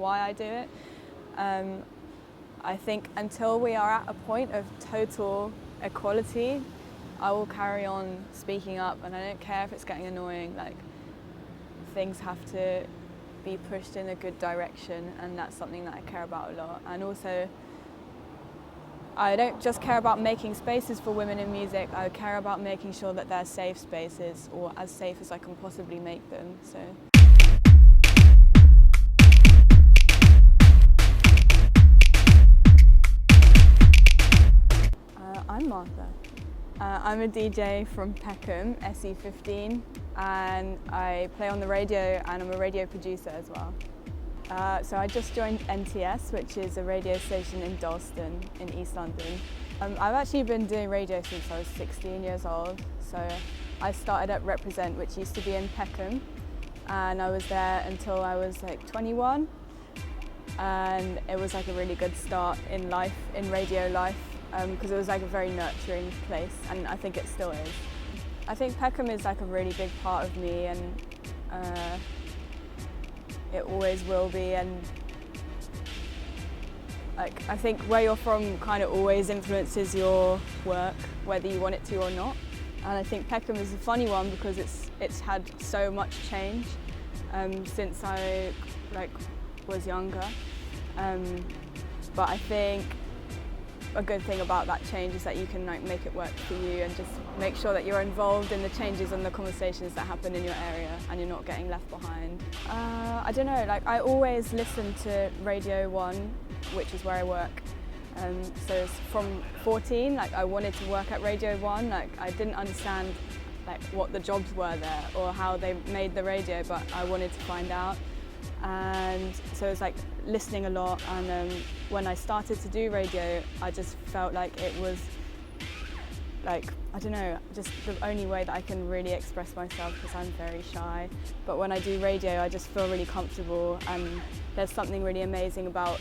why I do it. I think until we are at a point of total equality, I will carry on speaking up, and I don't care if it's getting annoying. Like, things have to be pushed in a good direction, and that's something that I care about a lot. And also, I don't just care about making spaces for women in music, I care about making sure that they're safe spaces, or as safe as I can possibly make them. So. I'm Martha. I'm a DJ from Peckham, SE15, and I play on the radio, and I'm a radio producer as well. So I just joined NTS, which is a radio station in Dalston in East London. I've actually been doing radio since I was 16 years old. So I started at Represent, which used to be in Peckham, and I was there until I was like 21. And it was like a really good start in life, in radio life, because it was like a very nurturing place, and I think it still is. I think Peckham is like a really big part of me, and it always will be. And like, I think where you're from kind of always influences your work, whether you want it to or not. And I think Peckham is a funny one because it's had so much change since I was younger. But I think a good thing about that change is that you can like make it work for you, and just make sure that you're involved in the changes and the conversations that happen in your area, and you're not getting left behind. I don't know, like I always listened to Radio 1, which is where I work. So from 14, like I wanted to work at Radio 1. Like I didn't understand like what the jobs were there or how they made the radio, but I wanted to find out. And so it was like listening a lot, and when I started to do radio, I just felt like it was like, I don't know, just the only way that I can really express myself, because I'm very shy. But when I do radio, I just feel really comfortable, and there's something really amazing about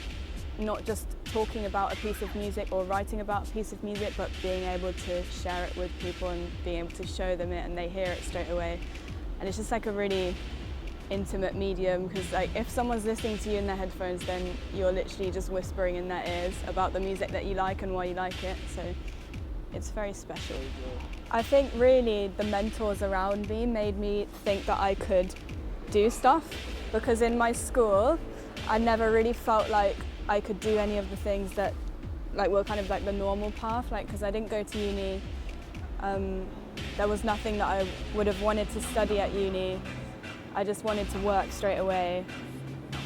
not just talking about a piece of music or writing about a piece of music, but being able to share it with people and being able to show them it and they hear it straight away. And it's just like a really intimate medium, because like if someone's listening to you in their headphones, then you're literally just whispering in their ears about the music that you like and why you like it. So it's very special. I think really the mentors around me made me think that I could do stuff, because in my school I never really felt like I could do any of the things that like were kind of like the normal path, like because I didn't go to uni. There was nothing that I would have wanted to study at uni. I just wanted to work straight away,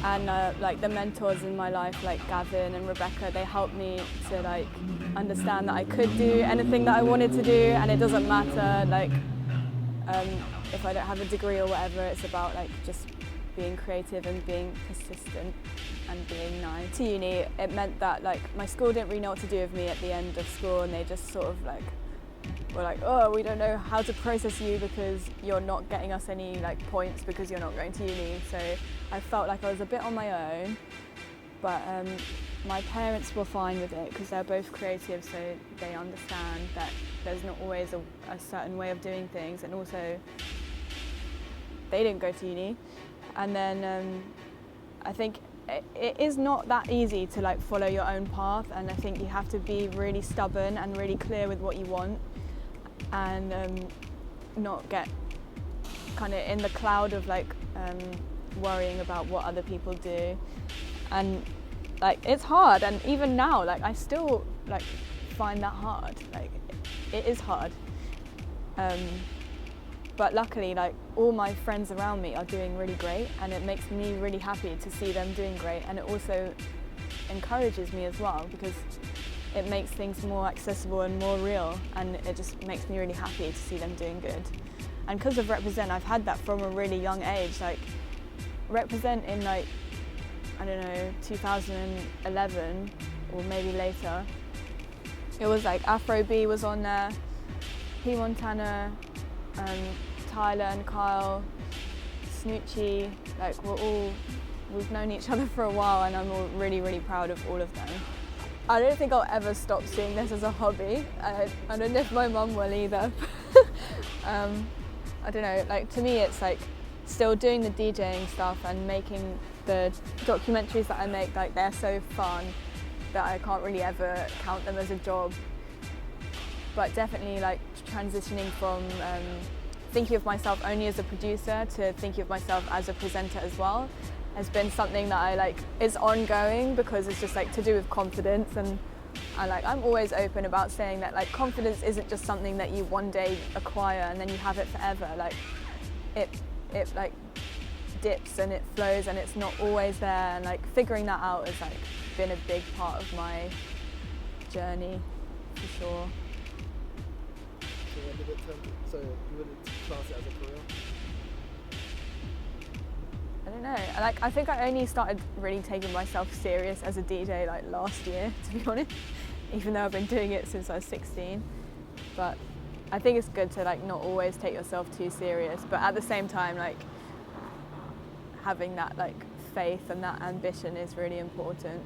and like the mentors in my life, like Gavin and Rebecca, they helped me to like understand that I could do anything that I wanted to do, and it doesn't matter like if I don't have a degree or whatever. It's about like just being creative and being persistent and being nice. To uni, it meant that like my school didn't really know what to do with me at the end of school, and they just sort of like were like, oh, we don't know how to process you because you're not getting us any like points because you're not going to uni. So I felt like I was a bit on my own, but my parents were fine with it because they're both creative, so they understand that there's not always a certain way of doing things, and also they didn't go to uni. And then I think it is not that easy to like follow your own path, and I think you have to be really stubborn and really clear with what you want, and not get kind of in the cloud of like worrying about what other people do. And like it's hard, and even now like I still like find that hard. Like it is hard, but luckily like all my friends around me are doing really great, and it makes me really happy to see them doing great, and it also encourages me as well, because it makes things more accessible and more real, and it just makes me really happy to see them doing good. And because of Represent, I've had that from a really young age. Like Represent in like, I don't know, 2011 or maybe later, it was like Afro B was on there, P. Montana, Tyler and Kyle, Snoochie, like we've known each other for a while, and I'm really, really proud of all of them. I don't think I'll ever stop seeing this as a hobby. I don't know if my mum will either. I don't know, like to me it's like still doing the DJing stuff and making the documentaries that I make, like they're so fun that I can't really ever count them as a job. But definitely like transitioning from thinking of myself only as a producer to thinking of myself as a presenter as well has been something that I like is ongoing, because it's just like to do with confidence, and I'm always open about saying that like confidence isn't just something that you one day acquire and then you have it forever. Like it like dips and it flows and it's not always there, and like figuring that out has like been a big part of my journey for sure. So you wouldn't class it as a career? I don't know. I think I only started really taking myself serious as a DJ like last year, to be honest. Even though I've been doing it since I was 16. But I think it's good to like not always take yourself too serious, but at the same time like having that like faith and that ambition is really important.